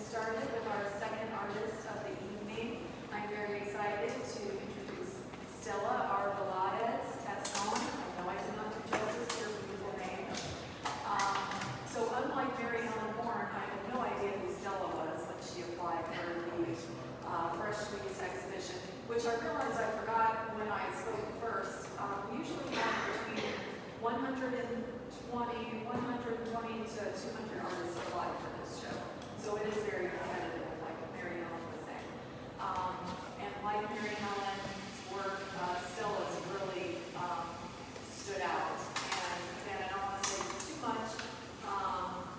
started with our second artist of the evening. I'm very excited to introduce Stella Arbelaez, Tascon. I know I did not do justice to your beautiful name. So unlike Mary Ellen Bourne, I had no idea who Stella was when she applied for the Fresh Trees exhibition, which I realized I forgot when I spoke first. We usually have between 120 to 200 artists apply for this show. So it is very competitive, like Mary Ellen was saying. And like Mary Ellen's work, Stella's really stood out. And again, I don't want to say too much,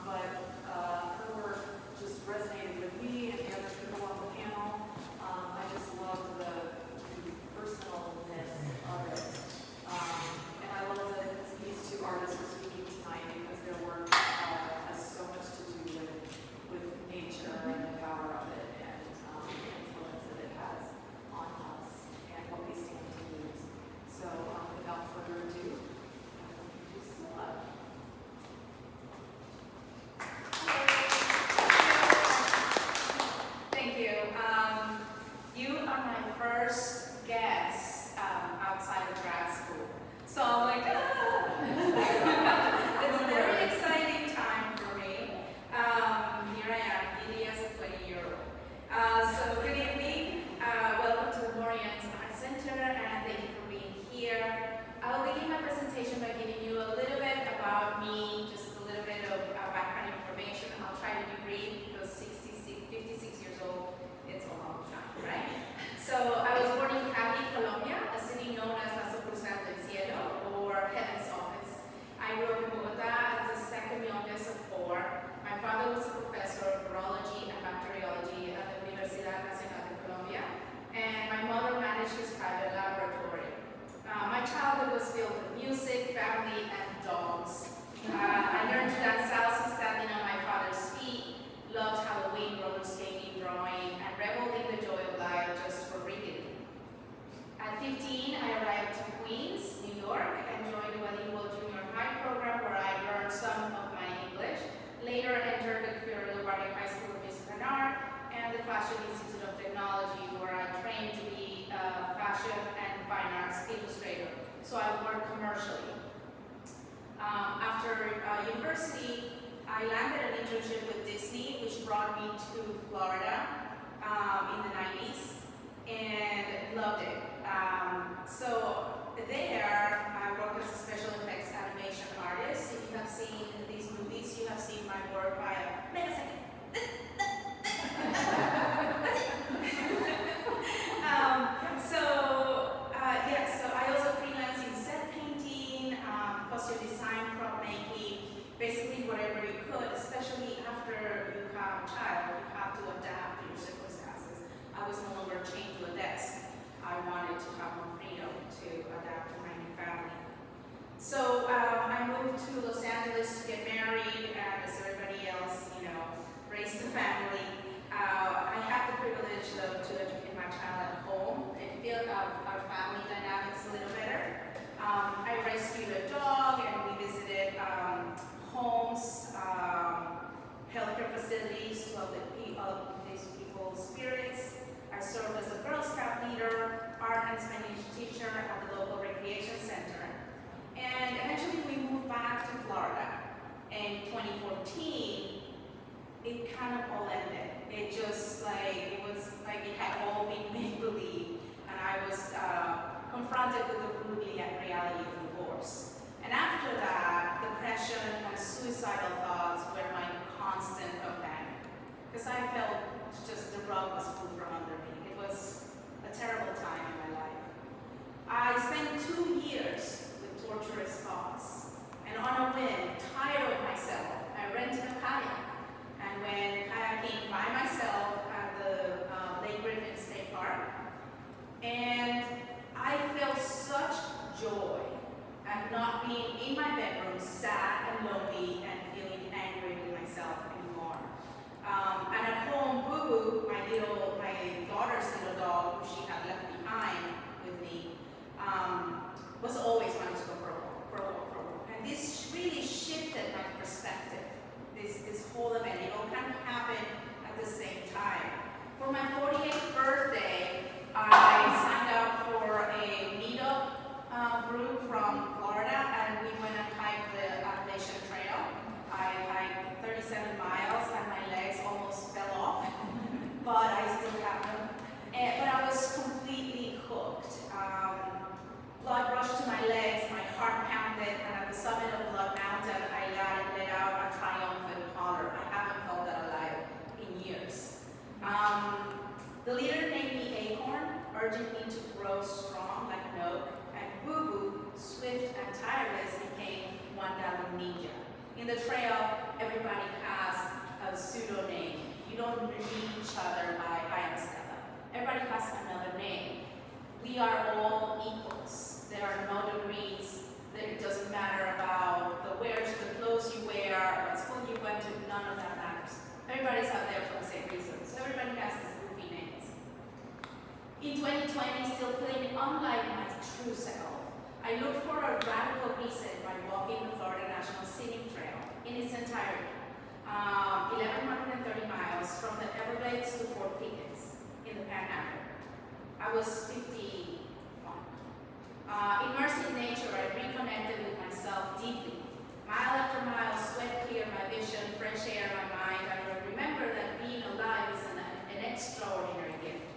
but her work just resonated with me and the other people on the panel. I just love the personalness of it. And I love that these two artists are speaking tonight because their work has so much to do with nature and the power of it and the influence that it has on us and what we stand to lose. So without further ado, I'll introduce Stella. Thank you. You are my first guest outside of grad school. So I'm like, it's a very exciting time for me. Here I am, giddy as a 20-year-old. So good evening. Welcome to the Orient Art Center, and thank you for being here. I'll begin my presentation by giving you a little bit about me, just a little bit of background information. I'll try to be brief because 56 years old, it's a long time, right? So I was born in Cali, Colombia, a city known as La Sucursal del Cielo, or Heaven's Office. I grew up in Bogota as the second youngest of four. My father was a professor of virology and bacteriology at the Universidad Nacional de Colombia, and my mother managed his private laboratory. My childhood was filled with music, family, and dogs. I learned to dance salsa standing on my father's feet, loved Halloween, roller skating, drawing, and reveled in the joy of life just for reading. At 15, I arrived to Queens, New York, and joined the bilingual junior high program where I learned some of my English. Later entered the Queer LaGuardia High School of Music and Art and the Fashion Institute of Technology, where I trained to be a fashion and fine arts illustrator. So I worked commercially. After university, I landed an internship with Disney, which brought me to Florida in the 90s, and loved it. So there, I worked as a special effects animation artist. If you have seen these movies, you have seen my work by a megasecond. So I also freelance in set painting, costume design, prop making, basically whatever you could, especially after you have a child, you have to adapt to your circumstances. I was no longer chained to a desk. I wanted to have more freedom to adapt to my new family. So I moved to Los Angeles to get married, and as everybody else, raised a family. I had the privilege though to educate my child at home and feel our family dynamics a little better. I rescued a dog, and we visited homes, healthcare facilities to help these people's spirits. I served as a Girl Scout leader, art and Spanish teacher at the local recreation center. And eventually we moved back to Florida. In 2014, it kind of all ended. It had all been make-believe, and I was confronted with the brutal reality of divorce. And after that, depression and suicidal thoughts were my constant companion, because I felt just the rug was pulled from under me. It was a terrible time in my life. I spent 2 years with torturous thoughts, and on a whim, tired of myself, I rented a kayak and went kayaking by myself at the Lake Griffin State Park, and I felt such joy at not being in my bedroom, sad and lonely and feeling angry with myself anymore. And at home, Boo Boo, my daughter's little dog, who she had left behind with me, was always wanting to go for a walk. And this really shifted my perspective. This whole event, it all kind of happened urging me to grow strong like an oak, and Boo-Boo, swift and tireless, became one that ninja. In the trail, everybody has a pseudo name. You don't meet each other by I am Stella. Everybody has another name. We are all equals. There are no degrees. It doesn't matter about the clothes you wear, what school you went to, none of that matters. Everybody's out there for the same reasons. Everybody has these goofy names. In 2020, still feeling unlike my true self, I looked for a radical reset by walking the Florida National Scenic Trail in its entirety. 1,130 miles from the Everglades to Fort Pickens in the Panhandle. I was 51. Immersed in nature, I reconnected with myself deeply. Mile after mile, sweat cleared my vision, fresh air in my mind, and I remember that being alive is an extraordinary gift.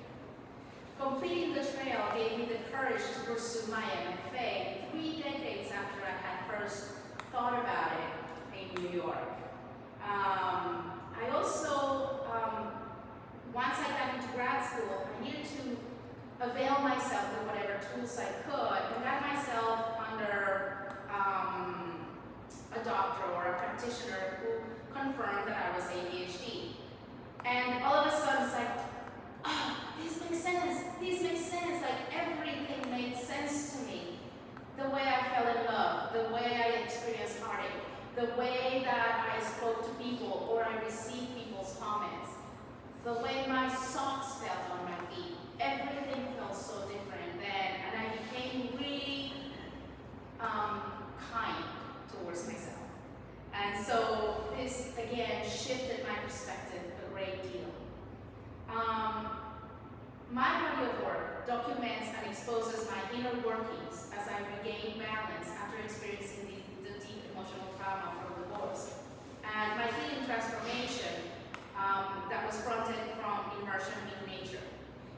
Completing the trail gave me the courage to pursue my MFA 3 decades after I had first thought about it in New York. I also, once I got into grad school, I needed to avail myself with whatever tools I could and got myself under a doctor or a practitioner who confirmed that I was ADHD. And all of a sudden it's like, oh, this makes sense, like everything made sense to me. The way I fell in love, the way I experienced heartache, the way that I spoke to people or I received people's comments, the way my socks felt on my feet, everything felt so different then, and I became really kind towards myself. And so this, again, shifted my perspective a great deal. My body of work documents and exposes my inner workings as I regain balance after experiencing the deep emotional trauma from divorce. And my healing transformation that was fronted from immersion in nature.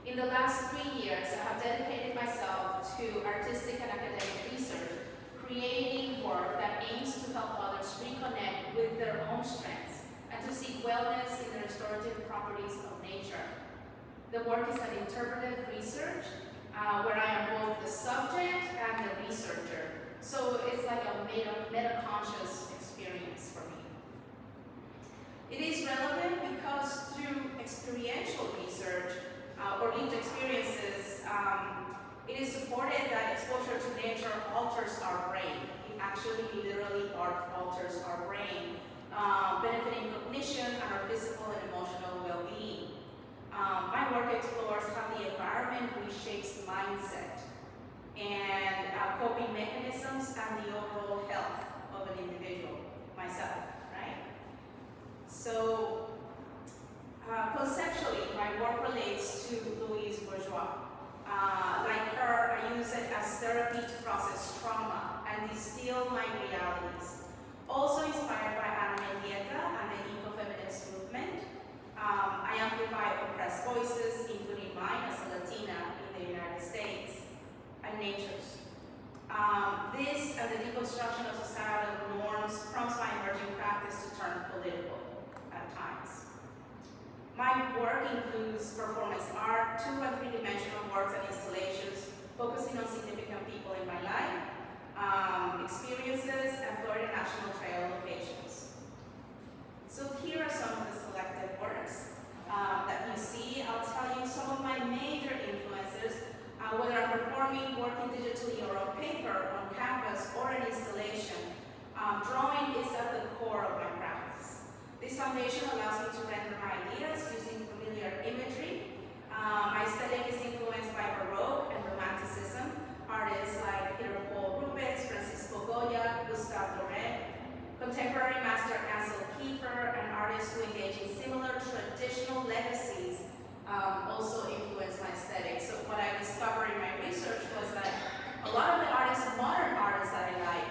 In the last 3 years, I have dedicated myself to artistic and academic research, creating work that aims to help others reconnect with their own strengths and to seek wellness in the restorative properties of nature. The work is an interpretive research where I am both the subject and the researcher. So it's like a meta-conscious experience for me. It is relevant because through experiential research or lived experiences, it is supported that exposure to nature alters our brain. It actually literally alters our brain, benefiting cognition and our physical and emotional well-being. My work explores how the environment reshapes mindset and coping mechanisms and the overall health of an individual, myself, right? So, conceptually, my work relates to Louise Bourgeois. Like her, I use it as therapy to process trauma and distill my realities. Also inspired by Ana Mendieta and the ecofeminist movement, I amplify oppressed voices, including mine as a Latina in the United States, and nature's. This and the deconstruction of societal norms prompts my emerging practice to turn political at times. My work includes performance art, 2- and 3-dimensional works and installations, focusing on significant people in my life, experiences, and Florida National Trail locations. So here are some of the selected works that you see. I'll tell you some of my major influences, whether I'm performing, working digitally or on paper, on canvas, or an installation. Drawing is at the core of my practice. This foundation allows me to render my ideas using familiar imagery. My aesthetic is influenced by Baroque and Romanticism, artists like Peter Paul Rubens, Francisco Goya, Gustave Doré, contemporary master Ansel Kiefer, and artists who engage in similar traditional legacies also influence my aesthetic. So what I discovered in my research was that a lot of the artists, modern artists that I like,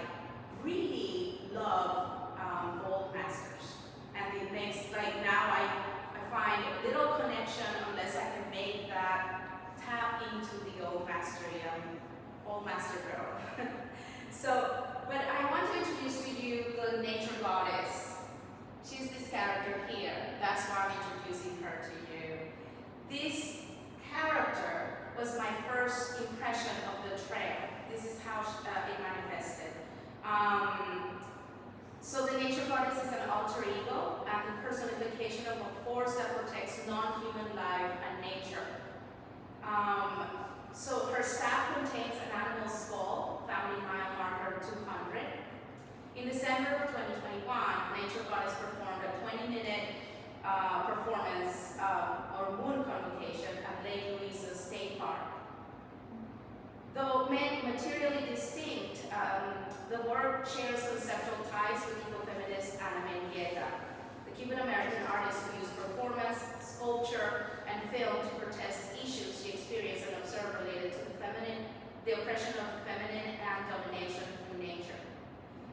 really love old masters. And it makes, like now I find little connection unless I can make that tap into the old mastery, old master girl. So, but I want to introduce to you the nature goddess. She's this character here. That's why I'm introducing her to you. This character was was my first impression of the trail. This is how it manifested. So the nature goddess is an alter ego and the personification of a force that protects non-human life and nature. So her staff contains an animal skull found in mile marker 200. In December of 2021, Nature Goddess performed a 20-minute performance or moon convocation at Lake Louisa State Park. Though materially distinct, the work shares conceptual ties with ecofeminist Ana Mendieta, the Cuban-American artist who used performance, sculpture, and film to protest issues she experienced and observed related to the oppression of the feminine and domination through nature.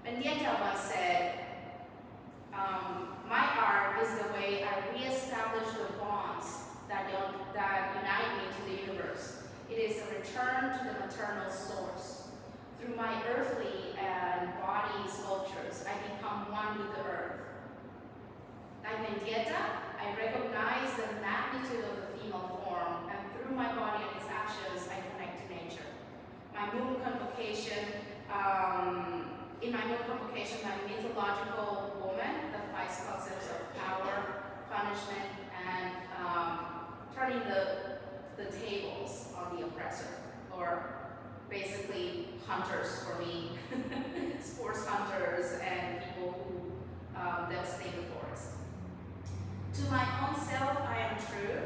Mendieta once said, my art is the way I reestablish the bonds that unite me to the universe. It is a return to the maternal source. Through my earthly and body sculptures, I become one with the earth. Like Mendieta, I recognize the magnitude of the female form, and through my body and its actions, I connect to nature. In my moon convocation, my mythological woman that fights concepts of power, punishment, and turning the tables on the oppressor, or basically hunters for me, sports hunters and people who devastate the forest. To my own self, I am true.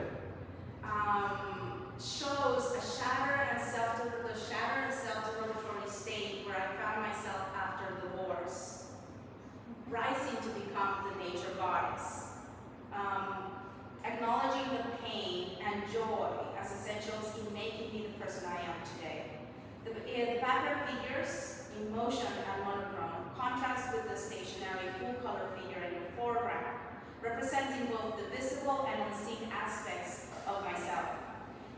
Shows the shattered and self-derogatory state where I found myself after divorce, rising to become the nature goddess, acknowledging the pain and joy as essentials in making me the person I am today. The background figures, in motion and monochrome, contrast with the stationary full-color figure in the foreground, representing both the visible and unseen aspects of myself.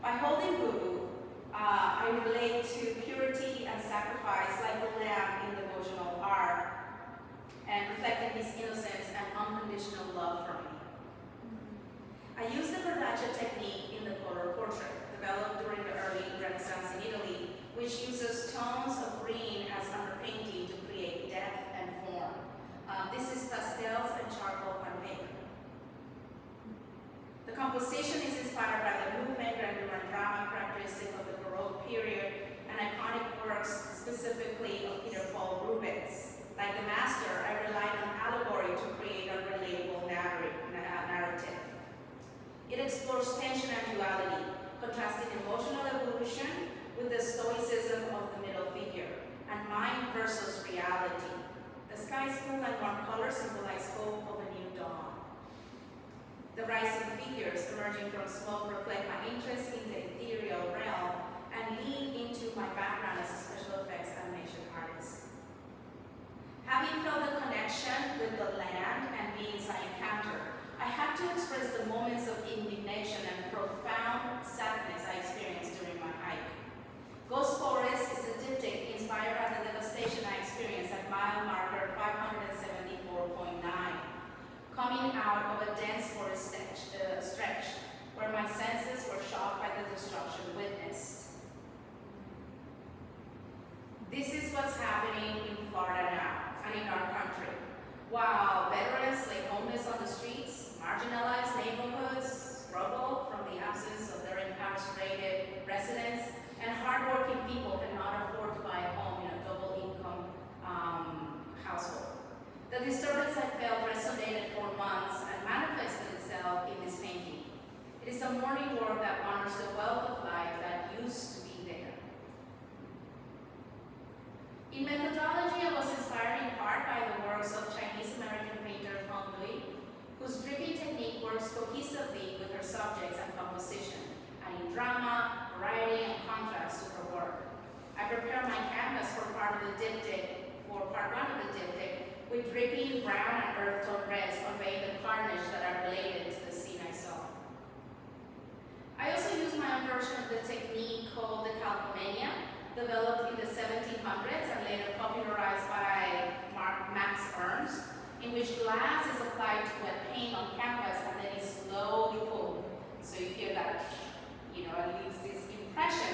By holding Bubu, I relate to purity and sacrifice like the lamb in devotional art, and reflecting his innocence and unconditional love for me. I use the Verdaccia technique in the color portrait, developed during the early Renaissance in Italy, which uses tones of green as underpainting to create depth and form. This is pastels and charcoal and paper. The composition is inspired by the movement, grandeur, and drama characteristic of the Baroque period and iconic works specifically of Peter Paul Rubens. Like the master, I relied on allegory to create a relatable narrative. It explores tension and duality, contrasting emotional evolution with the stoicism of the middle figure, and mind versus reality. The sky's blue and warm colors symbolize hope of a new dawn. The rising figures emerging from smoke reflect my interest in the ethereal realm and lean into my background as a special effects animation artist. Having felt the connection with the land and beings I encountered, I had to express the moments of indignation and profound sadness I experienced during my hike. Ghost Forest is a diptych inspired by the devastation I experienced at mile marker 574.9. Coming out of a dense forest stretch where my senses were shocked by the destruction witnessed. This is what's happening in Florida now and in our country. While veterans lay homeless on the streets, marginalized neighborhoods struggle from the absence of their incarcerated residents, and hardworking people cannot afford to buy a home in a double-income household. The disturbance I felt resonated for months and manifested itself in this painting. It is a morning work that honors the wealth of life that used to be there. In methodology, I was inspired in part by the works of Chinese-American painter Hong Lui, whose dripping technique works cohesively with her subjects and composition, adding drama, variety, and contrast to her work. I prepared my canvas for part one of the diptych, with dripping brown and earth tone reds conveying the carnage that are related to the scene I saw. I also used my own version of the technique called the calcomania, developed in the 1700s and later popularized by Max Ernst, in which glass is applied to wet paint on canvas and then is slowly pulled. So you hear that, it leaves this impression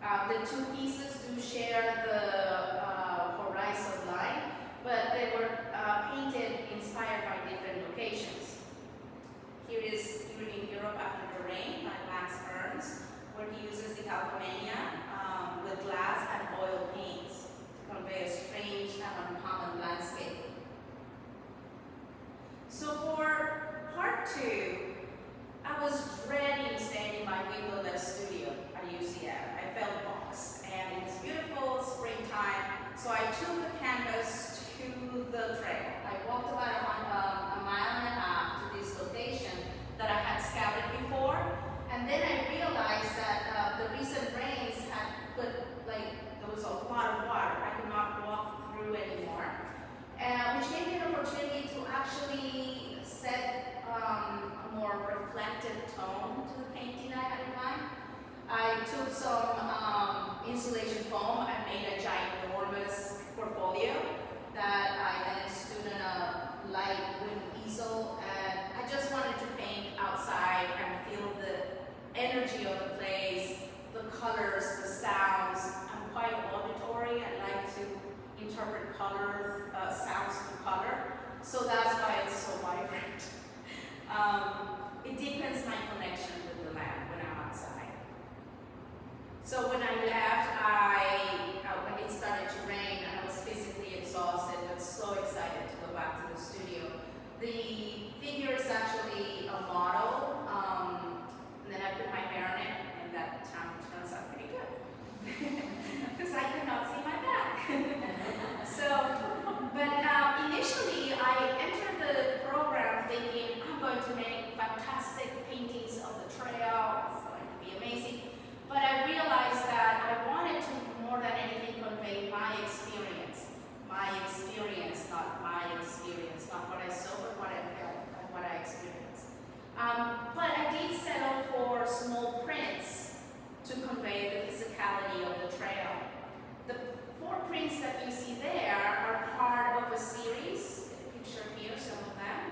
The two pieces do share the horizon line, but they were painted inspired by different locations. Here is in Europe after the rain by Max Ernst, where he uses the calcomania with glass and oil paints to convey a strange and uncommon landscape. So for part 2, I was dreading staying in my windowless studio at UCF. I felt boxed, and it was beautiful springtime, so I took the canvas to the trail. I walked about a mile and a half to this location that I had scouted before, and then I realized that the recent rains had put, there was a lot of water. I could not walk through anymore, which gave me an opportunity to actually set a more reflective tone to the painting I had in mind. I took some insulation foam and made a ginormous portfolio that I then stood in a light wooden easel, and I just wanted to paint outside and feel the energy of the place, the colors, the sounds. I'm quite auditory. I like to interpret color, sounds through color, so that's why it's so vibrant. It deepens my connection with the land when I'm outside. So when I left, when it started to rain, I was physically exhausted, but so excited to go back to the studio. The figure is actually a model, and then I put my hair in it, and that turns out pretty good. Because I cannot see my back. But initially, I entered the program thinking I'm going to make fantastic paintings of the trail. It's going to be amazing. But I realized that I wanted to, more than anything, convey my experience. My experience, not my experience. Not what I saw, but what I felt and what I experienced. But I did settle for small prints to convey the physicality of the trail. The 4 prints that you see there are part of a series. Picture here, some of them.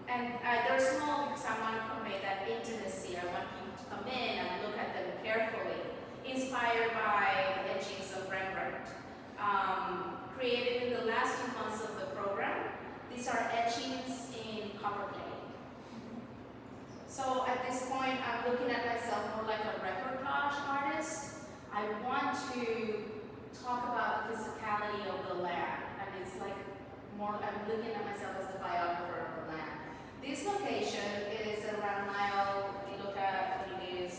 And they're small because I want to convey that intimacy. I want people to come in and look at them carefully. Inspired by the etchings of Rembrandt. Created in the last few months of the program. These are etchings in copper plate. So at this point, I'm looking at myself more like a reportage artist. I want to talk about the physicality of the land, and it's like more, I'm looking at myself as the biographer of the land. This location is around mile, if you look at it is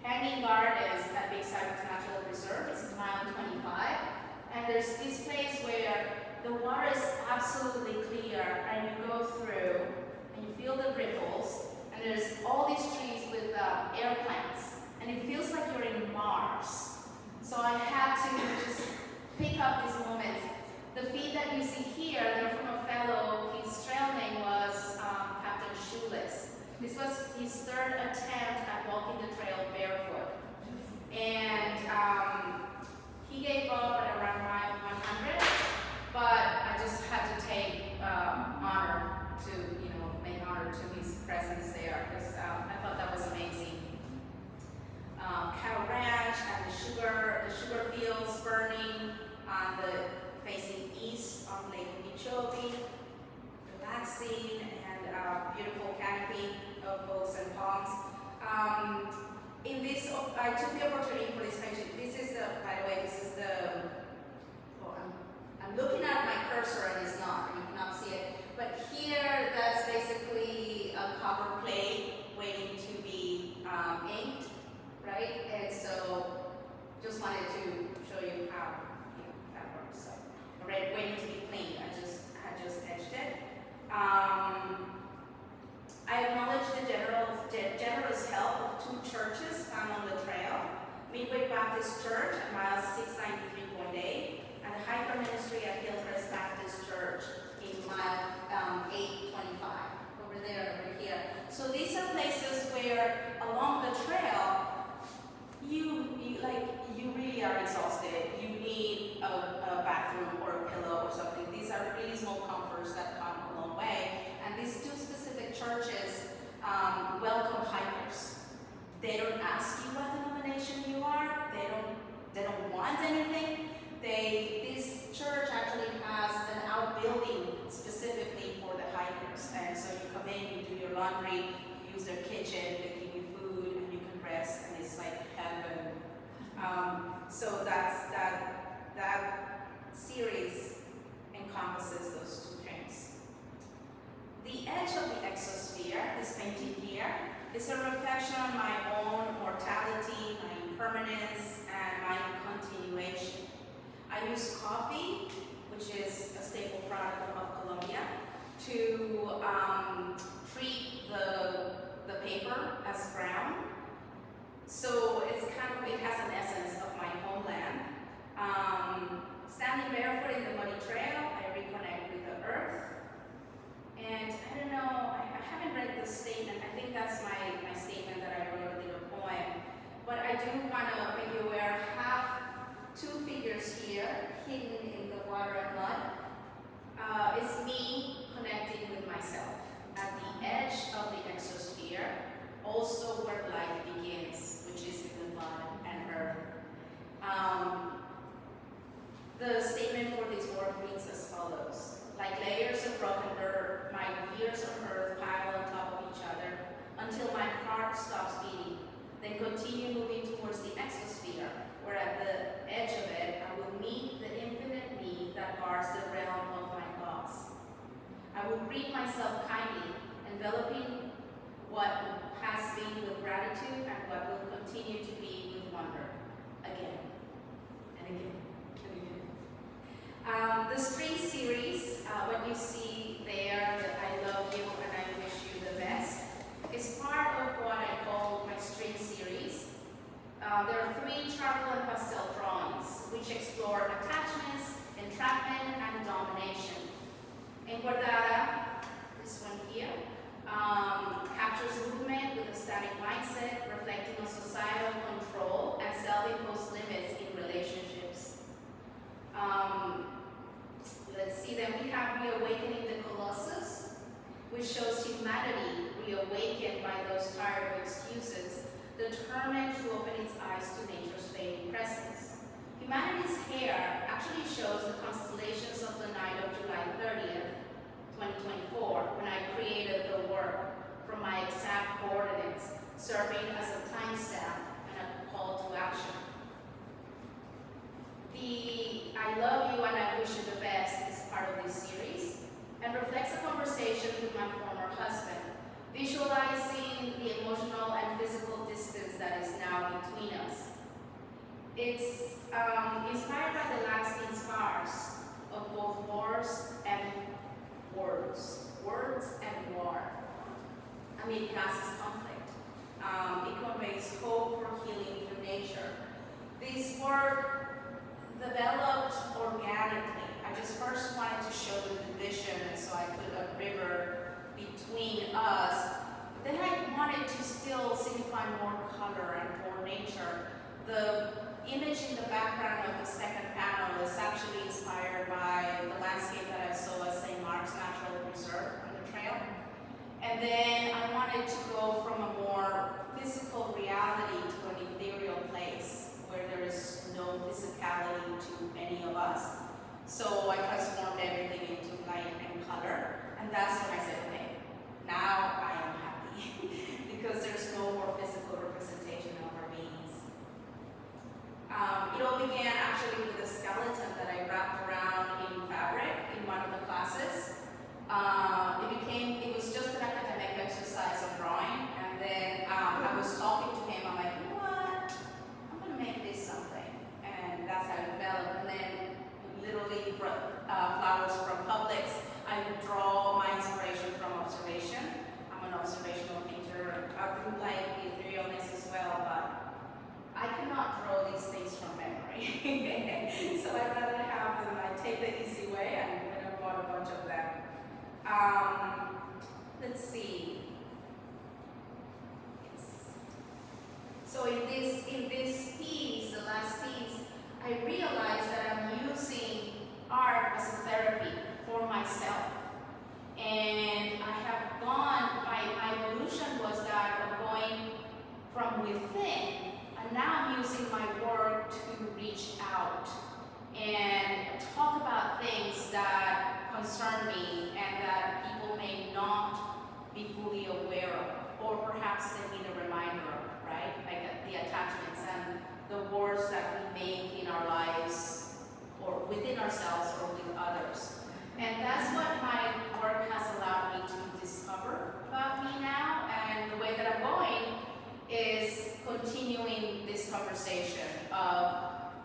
Hanging Gardens at Big Cypress Natural Reserve. It's mile 25, and there's this place where the water is absolutely clear, and you go through, and you feel the ripples, and there's all these trees with air plants. And it feels like you're in Mars. So I had to just pick up these moments. The feet that you see here, they're from a fellow, his trail name was Captain Shoeless. This was his 3rd attempt at walking the trail barefoot. And he gave up at around mile 100, but I just had to take honor to, make honor to his presence there, because I thought that was amazing. Cattle ranch and the sugar fields burning on facing east on Lake Okeechobee, relaxing, and beautiful canopy of oaks and palms. In this, I took the opportunity for this picture. This is by the way, this is I'm looking at my cursor and it's not, you cannot see it. But here, that's basically a copper plate waiting to be inked. Right? And so just wanted to show you how that works. So red waiting to be cleaned. I just etched it. I acknowledge the generous help of 2 churches found on the trail. Midway Baptist Church at mile 693.8 and the Hiker Ministry at Hillcrest Baptist Church in mile 825. Over there, over here. So these are places where along the trail you really are exhausted. You need a bathroom or a pillow or something. These are really small comforts that come a long way. And these 2 specific churches welcome hikers. They don't ask you what denomination you are. They don't want anything. This church actually has an outbuilding specifically for the hikers, and so you come in, you do your laundry, you use their kitchen, they give you food, and you can rest, and it's like heaven. So that series encompasses those two things. The edge of the exosphere, this painting here, is a reflection on my own mortality, my impermanence, and my continuation. I use coffee, which is a staple product of Colombia, to treat the paper as brown. So it's it has an essence of my homeland. Standing barefoot in the muddy trail, I reconnect with the earth. And I don't know, I haven't read this statement. I think that's my statement that I wrote in a poem. But I do want to make you aware, I have two figures here, hidden in the water and mud. It's me connecting with myself at the edge of the exosphere, also where life begins, which is in the mud and earth. The statement for this work reads as follows. Like layers of broken dirt, my years on earth pile on top of each other until my heart stops beating, then continue moving towards the exosphere, where at the edge of it, I will meet the infinite me that guards the realm of my thoughts. I will greet myself kindly, enveloping what has been with gratitude and what will continue to be with wonder, again and again. The spring series, what you see there, that I love you and I wish you the best, is part of what I call my spring series. There are 3 charcoal and pastel drawings, which explore attachments, entrapment, and domination. Encordada, this one here, captures movement with a static mindset, reflecting on societal control and self-imposed limits in relationships. Let's see, then we have Reawakening the Colossus, which shows humanity reawakened by those tired of excuses, determined to open its eyes to nature's fading presence. Humanity's hair actually shows the constellations of the night of July 30th, 2024, when I created the work from my exact coordinates, serving as a timestamp and a call to action. The I love you and I wish you the best is part of this series and reflects a conversation with my former husband, visualizing the emotional and physical distance that is now between us. It's inspired by the lasting scars of both wars and words and war. Amid classes conflict. It conveys hope for healing through nature. This work developed organically. I just first wanted to show the division, and so I put a river between us. Then I wanted to still signify more color and more nature. The image in the background of the second panel is actually inspired by the landscape that I saw at St. Mark's Natural Reserve on the trail. And then I wanted to go from a more physical reality to an ethereal place where there is no physicality to any of us. So I transformed everything into light and color. And that's when I said, okay, now I am happy because there's no more physical representation of our beings. It all began actually with a skeleton that I wrapped around in fabric in one of the classes. It was just an academic exercise of drawing, and then I was talking to him, I'm like, you know what, I'm gonna make this something, and that's how it developed. And then literally flowers from Publix. I draw my inspiration from observation. I'm an observational painter. I do like etherealness as well, but I cannot draw these things from memory. So I'd rather have them, I take the easy way, and I bought a bunch of them. Let's see. Yes. So in this piece, the last piece, I realized that I'm using art as a therapy for myself. And I have gone, my evolution was that of going from within, and now I'm using be fully aware of, or perhaps they need a reminder of, right? Like the attachments and the words that we make in our lives, or within ourselves or with others. And that's what my work has allowed me to discover about me now, and the way that I'm going is continuing this conversation of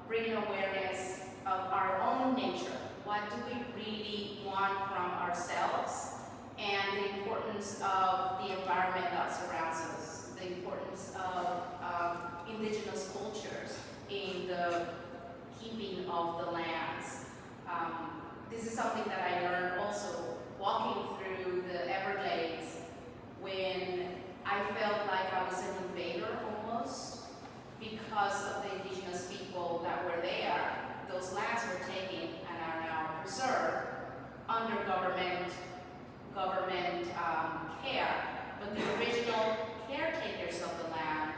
bringing awareness of our own nature. What do we really want from ourselves? And the importance of the environment that surrounds us, the importance of indigenous cultures in the keeping of the lands. This is something that I learned also walking through the Everglades when I felt like I was an invader almost because of the indigenous people that were there. Those lands were taken and are now preserved under government care, but the original caretakers of the land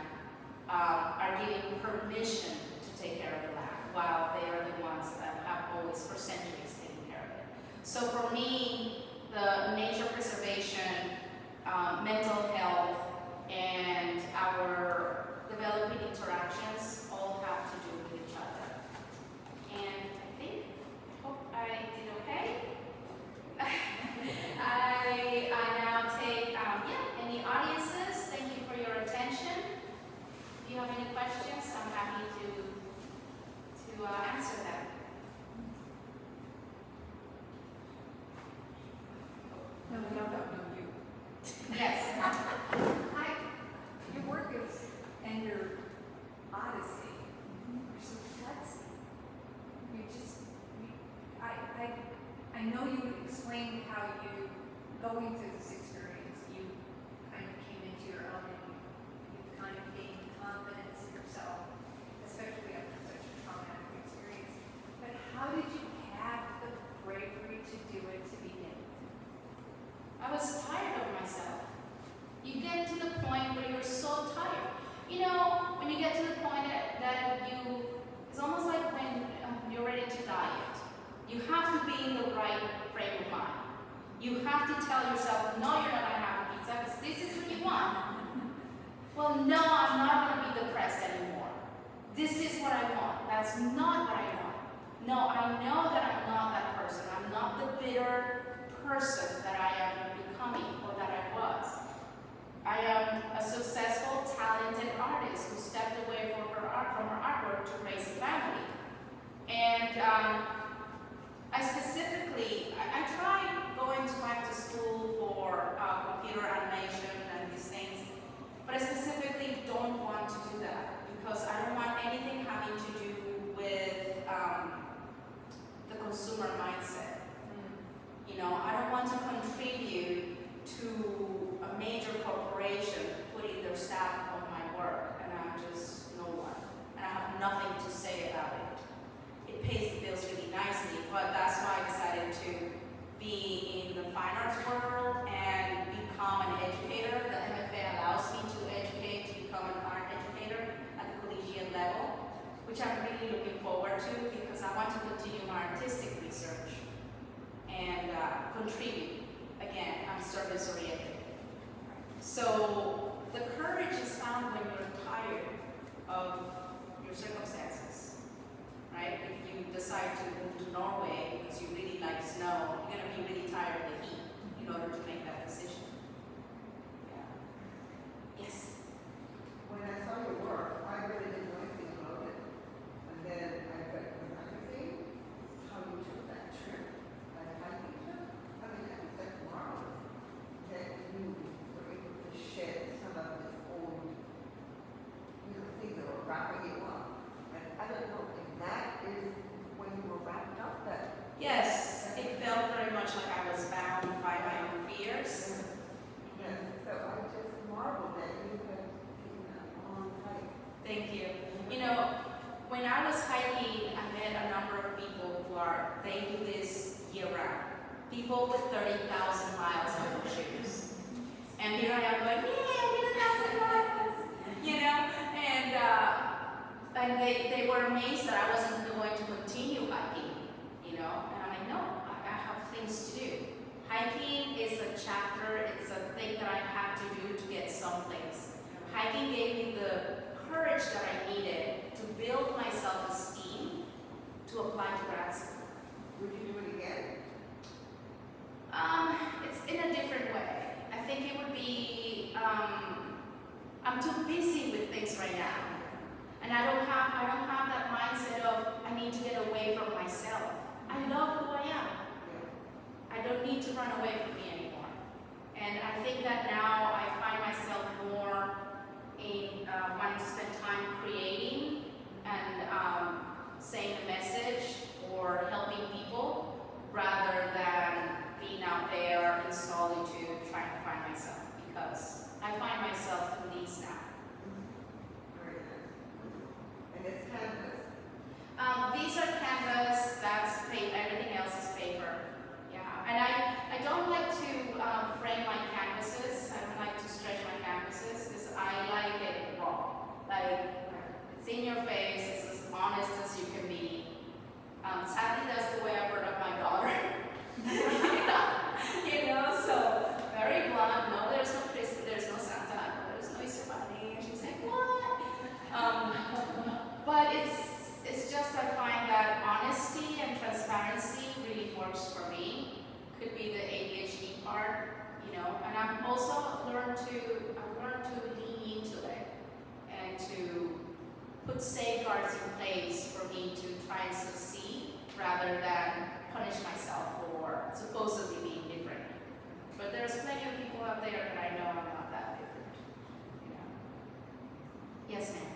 are given permission to take care of the land, while they are the ones that have always for centuries taken care of it. So for me, the nature preservation, mental health, and our developing interactions all have to do with each other. And hope I did okay. I now take any audiences. Thank you for your attention. If you have any questions, I'm happy to answer them. No, you. Yes. Your work is, and your odyssey, you're so gutsy. I know you explained how you, going through this experience, you kind of came into your own and you kind of gained confidence in yourself, especially after such a traumatic experience. But how did you have the bravery to do it to begin with? I was tired of myself. You get to the point where you're so tired. You know, when you get to the point that it's almost like when you're ready to diet. You have to be in the right frame of mind. You have to tell yourself, no, you're not going to have a pizza because this is what you want. Well, no, I'm not going to be depressed anymore. This is what I want. That's not what I want. No, I know that I'm not that person. I'm not the bitter person that I am becoming or that I was. I am a successful, talented artist who stepped away from her artwork to raise a family. And I tried going back to school for computer animation and these things, but I specifically don't want to do that because I don't want anything having to do with the consumer mindset. You know, I don't want to contribute to a major corporation putting their stamp on my work, and I'm just no one, and I have nothing to say about it. It pays the bills really nicely, but that's why I decided to be in the fine arts world and become an educator. The MFA allows me to educate, to become an art educator at the collegiate level, which I'm really looking forward to because I want to continue my artistic research and contribute. Again, I'm service oriented. So the courage is found when you're tired of your circumstances, right? If you decide to move to Norway because you really like snow, you're gonna be really tired of the heat in order to make that decision. Yeah. Yes. When I saw your work, I really didn't know anything about it. And then I read the magazine, how you took that trip, that hiking trip. I mean, that was like marvelous. That you were able to shed some of this old, things that were wrapping you up. And I don't know if that is when you were wrapped up that. Yes, it felt very much like I was bound by my own fears. Yes, so I just marveled that you had taken that long hike. Thank you. You know, when I was hiking, I met a number of people they do this year round. People with 30,000 miles on their shoes. And here I am going, yeah, I did 1,000 miles, you know? And they were amazed that I wasn't going to continue hiking, you know? And I'm like, no, I have things to do. Hiking is a chapter, it's a thing that I had to do to get someplace. Hiking gave me the courage that I needed to build my self-esteem to apply to grad school. Would you do it again? It's in a different way. I think it would be, I'm too busy with things right now. And I don't have that mindset of I need to get away from myself. I love who I am. I don't need to run away from me anymore. And I think that now I find myself more in wanting to spend time creating and saying a message or helping people rather than being out there in solitude trying to find myself, because I find myself through these now. Very nice. And it's canvas. These are canvas, that's paper, everything else is paper. Yeah, and I don't like to frame my canvases. I don't like to stretch my canvases because I like it raw. Like, it's in your face, it's as honest as you can be. Sadly, that's the way I brought up my daughter. You know, so very blunt. No, there's no Christmas, there's no Santa, no, there's no Easter Bunny. And she's like, what? But it's just I find that honesty and transparency really works for me. Could be the ADHD part, you know. And I've also learned to lean into it and to put safeguards in place for me to try and succeed rather than punish myself for supposedly being different. But there's plenty of people out there that I know I'm not that different. You know. Yes, ma'am.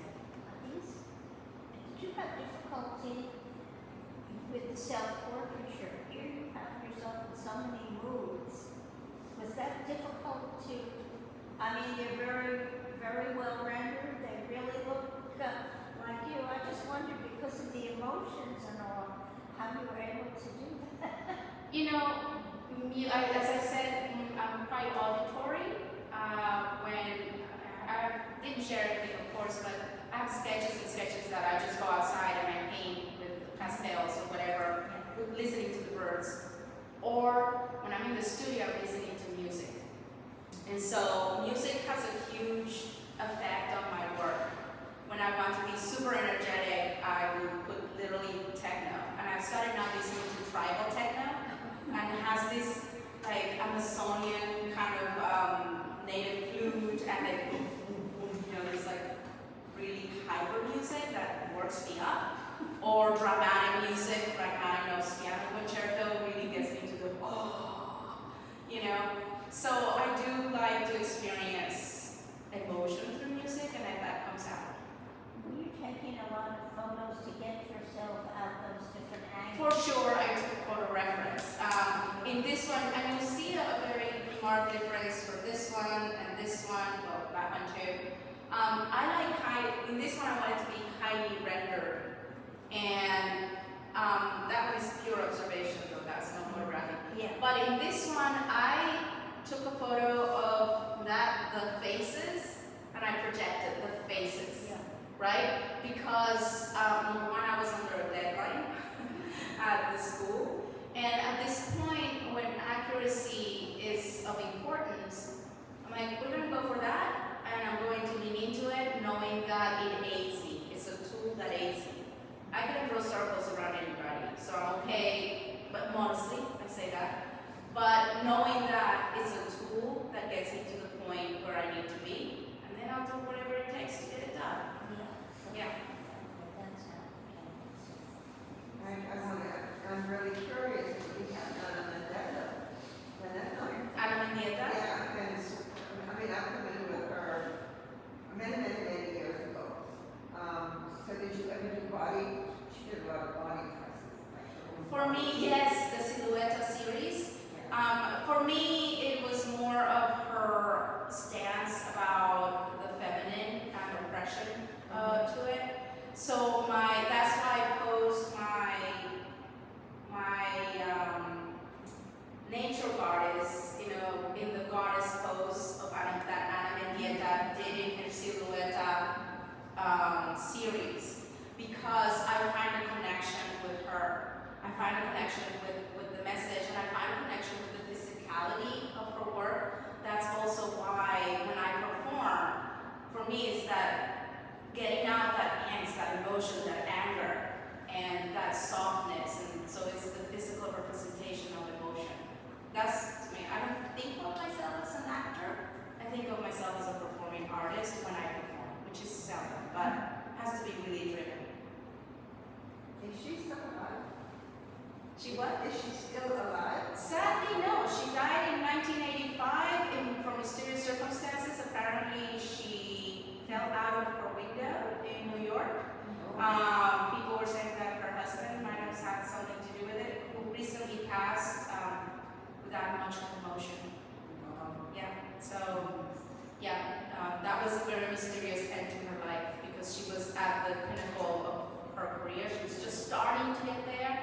Did you have difficulty with the self-portraiture? Here you have yourself in so many moods. Was that difficult to, I mean, they're very, very well rendered. They really look like you. I just wondered, because of the emotions and all, how you were able to do that. You know, as I said, I'm quite auditory. When I didn't share everything, of course, but I have sketches and sketches that I just go outside and I paint with pastels or whatever, listening to the birds. Or when I'm in the studio, I'm listening to music. And so music has a huge effect on my work. When I want to be super energetic, I would put literally techno. And I've started now listening to tribal techno. And it has this like Amazonian kind of native flute and like, you know, there's like really hyper music that works me up. Or dramatic music, Rachmaninoff's piano concerto really gets me to the you know. So I do like to experience emotion through music, and then that comes out. Were you taking a lot of photos to get yourself out those different angles? For sure, I took photo reference. In this one, and you'll see a very marked difference for this one and this one, well, that one too. I like in this one I want it to be highly rendered. And that one is pure observation, though, that's no photography. Yeah. But in this one, I took a photo of the faces, and I projected the faces. Yeah. Right? Because number one, I was under a deadline at the school. And at this point, when accuracy is of importance, I'm like, we're going to go for that, and I'm going to lean into it, knowing that it aids me. It's a tool that aids me. I can draw circles around anybody, so I'm okay, but modestly, I say that. But knowing that it's a tool that gets me to the point where I need to be, and then I'll do whatever it takes to get it done. Yeah. That's not I'm really curious if you have done on the data. Ana Mendieta? Yeah, and I mean, I've come in with her many years ago. So did you ever do body? She did a lot of body dresses. For me, yes, the Silueta series. For me, it was more of her stance about the feminine and oppression to it. So that's why I posed my nature goddess, you know, in the goddess pose of that Ana Mendieta did in her Silueta series, because I find a connection with her. I find a connection with the message, and I find a connection with the physicality physicality of her work. That's also why when I perform, for me it's that getting out that angst, that emotion, that anger, and that softness, and so it's the physical representation of emotion. That's, to me, I don't think of myself as an actor, I think of myself as a performing artist when I perform, which is seldom, but has to be really driven. Is she still alive? She what? Is she still alive? Sadly, no. She died in 1985 from mysterious circumstances. Apparently, she fell out of her window in New York. People were saying that her husband might have had something to do with it, who recently passed without much commotion. That was a very mysterious end to her life because she was at the pinnacle of her career. She was just starting to get there,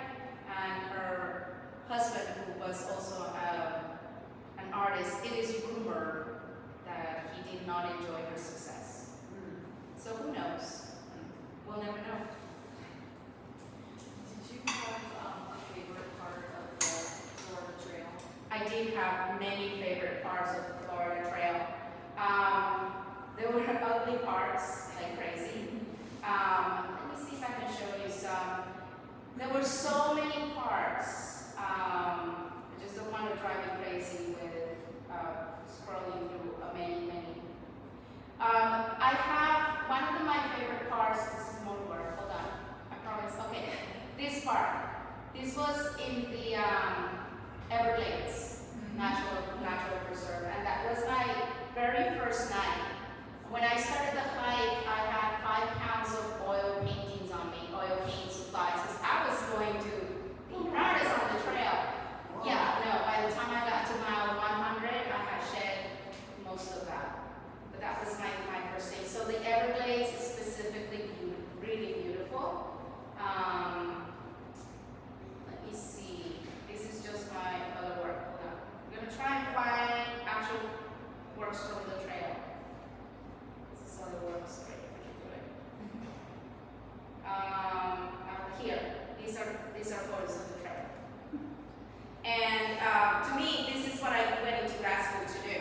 and her husband, who was also an artist, it is rumored that he did not enjoy her success. So who knows? We'll never know. Did you have a favorite part of the Florida Trail? I did have many favorite parts of the Florida Trail. There were ugly parts, like crazy. Let me see if I can show you some. There were so many parts. I just don't want to drive you crazy with scrolling through many. I have one of my favorite parts. This is more work. Hold on. I promise. Okay. This part. This was in the Everglades Natural Preserve, and that was my very first night. When I started the hike, I had 5 pounds of oil paintings on me, oil paint supplies, because I was going to be proudest on the trail. Yeah, no, by the time I got to mile 100, I had shed most of that. But that was my first thing. So the Everglades is specifically really beautiful. Let me see. This is just my other work. Hold on. I'm going to try and find actual works from the trail. This is other works. Great, I can do it. Here, these are photos of the trail. And to me, this is what I went into grad school to do.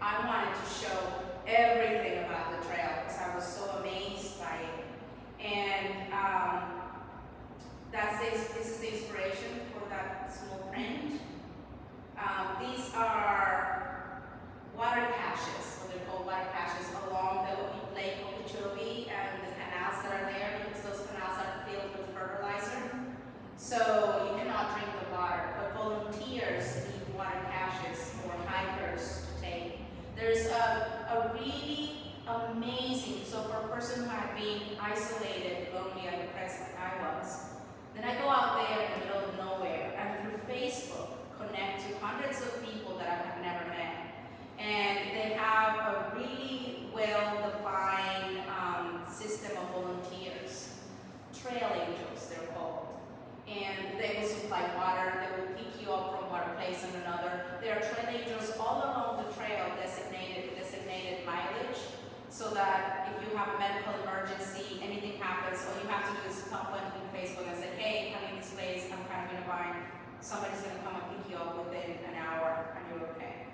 I wanted to show everything about the trail because I was so amazed by it. And this is the inspiration for that small print. These are water caches, so they're called water caches, along the Lake Okeechobee and the canals that are there, because those canals are filled with fertilizer. So you cannot drink the water, but volunteers leave water caches for hikers to take. There's a really amazing, so for a person who had been isolated, lonely, and depressed like I was, then I go out there in the middle of nowhere and through Facebook connect to hundreds of people that I have never met. And they have a really well-defined system of volunteers, trail angels they're called. And they will supply water, they will pick you up from one place and another. There are trail angels all along the trail, designated mileage, so that if you have a medical emergency, anything happens, all you have to do is pop on Facebook and say, hey, I'm in this place, I'm kind of in a bind, somebody's going to come and pick you up within an hour and you're okay.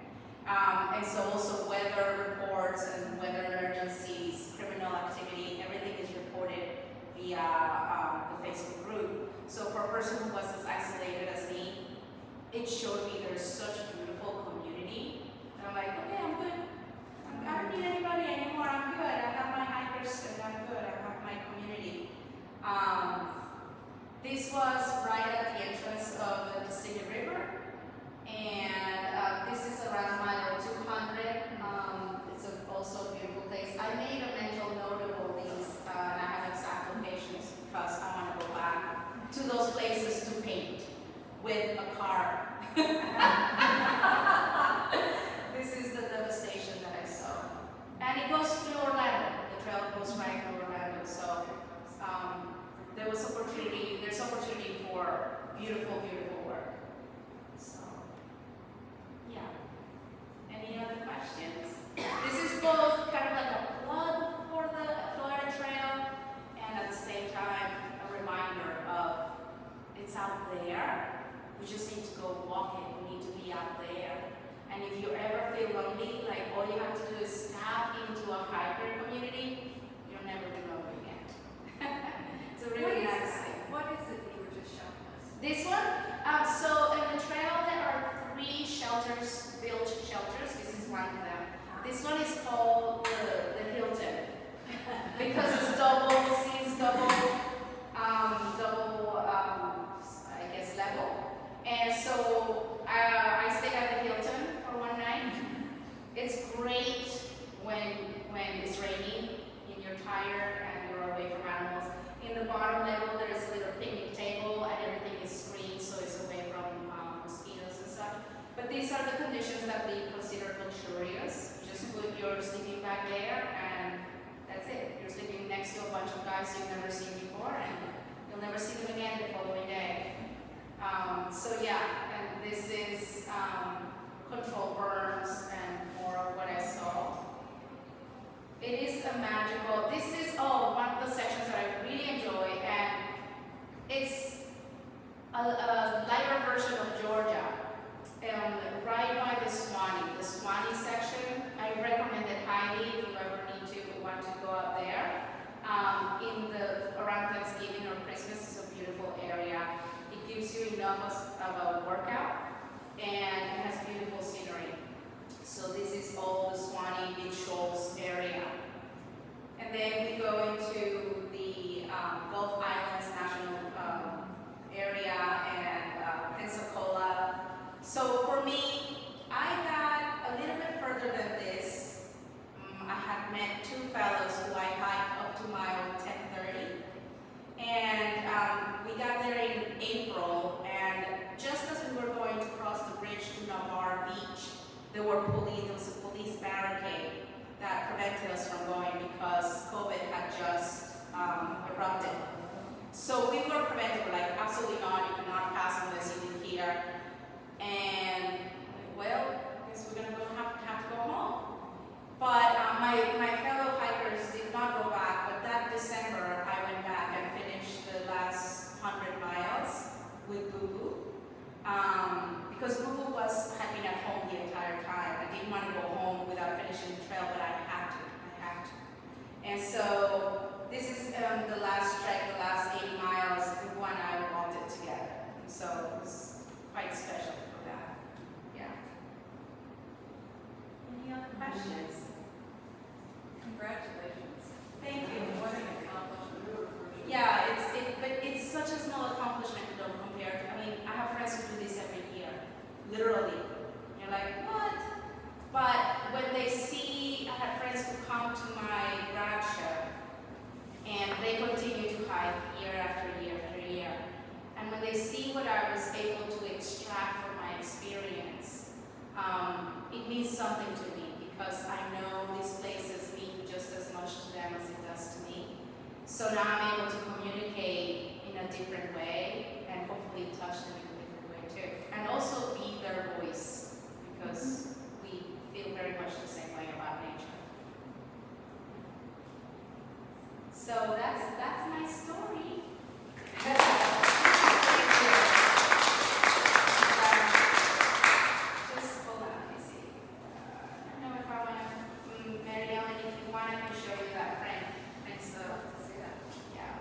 And so also weather reports and weather emergencies, criminal activity, everything is reported via the Facebook group. So for a person who was as isolated as me, it showed me there's such beautiful community. And I'm like, okay, I'm good. I don't need anybody anymore, I'm good. I have my hikers and I'm good, I have my community. This was right at the entrance of the Mississippi River. And this is around mile 200. It's also a beautiful place. I made a mental note of all these, and I have exact locations because I want to go back to those places to paint with a car. This is the devastation that I saw. And it goes through Orlando. The trail goes right through Orlando. So there's opportunity for beautiful, beautiful work. So, yeah. Any other questions? This is both kind of like a plug for the Florida Trail and at the same time a reminder of it's out there. We just need to go walking. We need to be out there. And if you ever feel lonely, like all you have to do is tap into a hiker community, you'll never be lonely again. It's a really nice thing. What is it that you were just showing us? This one, so in the trail there are 3 shelters, built shelters. This is one of them. This one is called the Hilton because it's double seats, I guess level. And so I stayed at the Hilton for one night. It's great when it's raining and you're tired and you're away from animals. In the bottom level, there is a little picnic table and everything is screened, so it's away from mosquitoes and stuff. But these are the conditions that we consider luxurious. You just put your sleeping bag there and that's it. You're sleeping next to a bunch of guys you've never seen before and you'll never see them again the following day. So yeah, and this is control burns and more of what I saw. It is a magical, this is one of the sections that I really enjoy, and it's a lighter version of Georgia, right by the Swanee section. I recommend it highly if you ever want to go out there. Around Thanksgiving or Christmas is a beautiful area. It gives you enough of a workout, and it has beautiful scenery. So this is all the Swanee Beach Shoals area. And then we go into the Gulf Islands National area and Pensacola. So for me, I got a little bit further than this. I had met 2 fellows who I hiked up to mile 1030. And we got there in April, and just as we were going to cross the bridge to Navarre Beach, there was a police barricade that prevented us from going because COVID had just erupted. So we were prevented, like, absolutely not, you cannot pass unless you live here. And, well, I guess we're gonna have to go home. But my fellow hikers did not go back, but that December I went back and finished the last 100 miles with Boo Boo. Because Boo Boo had been at home the entire time. I didn't want to go home without finishing the trail, but I had to. And so this is the last trek, the last 80 miles. Boo and I walked it together. So it was quite special for that. Yeah. Any other questions? Congratulations. Thank you. What an accomplishment. Yeah, but it's such a small accomplishment to don't compare to. I mean, I have friends who do this every year, literally. You're like, what? But when they see, I had friends who come to my garage show, and they continue to hike year after year after year. And when they see what I was able to extract from my experience, it means something to me because I know these places mean just as much to them as it does to me. So now I'm able to communicate in a different way and hopefully touch them in a different way too. And also be their voice because we feel very much the same way about nature. So that's my story. Just hold on, let me see. I don't know if I want to, Mary Ellen, if you want, I can show you that frame. Thanks, yeah.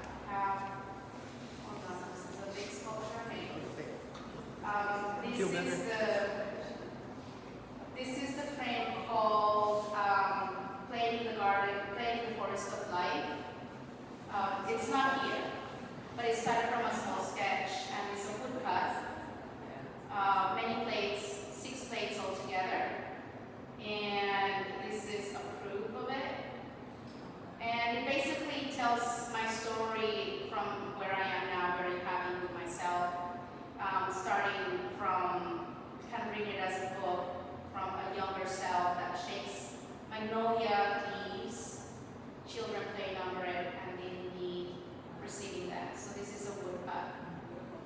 Hold on, this is a big sculpture. This is the frame called Playing in the Garden, Playing in the Forest of Life. It's not here, but it started from a small sketch, and it's a woodcut. Many plates, 6 plates altogether, and this is a proof of it. And it basically tells my story from where I am now, very happy with myself, starting from kind of reading it as a book from a younger self that shakes magnolia leaves, children playing under it, and then me receiving that. So this is a woodcut.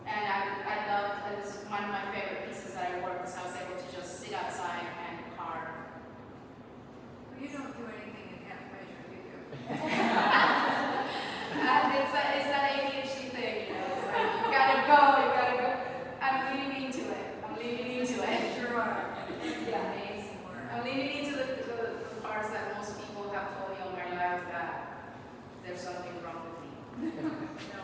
And I loved, it was one of my favorite pieces that I worked because I was able to just sit outside and carve. Well, you don't do anything in half measure, do you? And it's that ADHD thing, you know, it's like, you gotta go. I'm leaving No,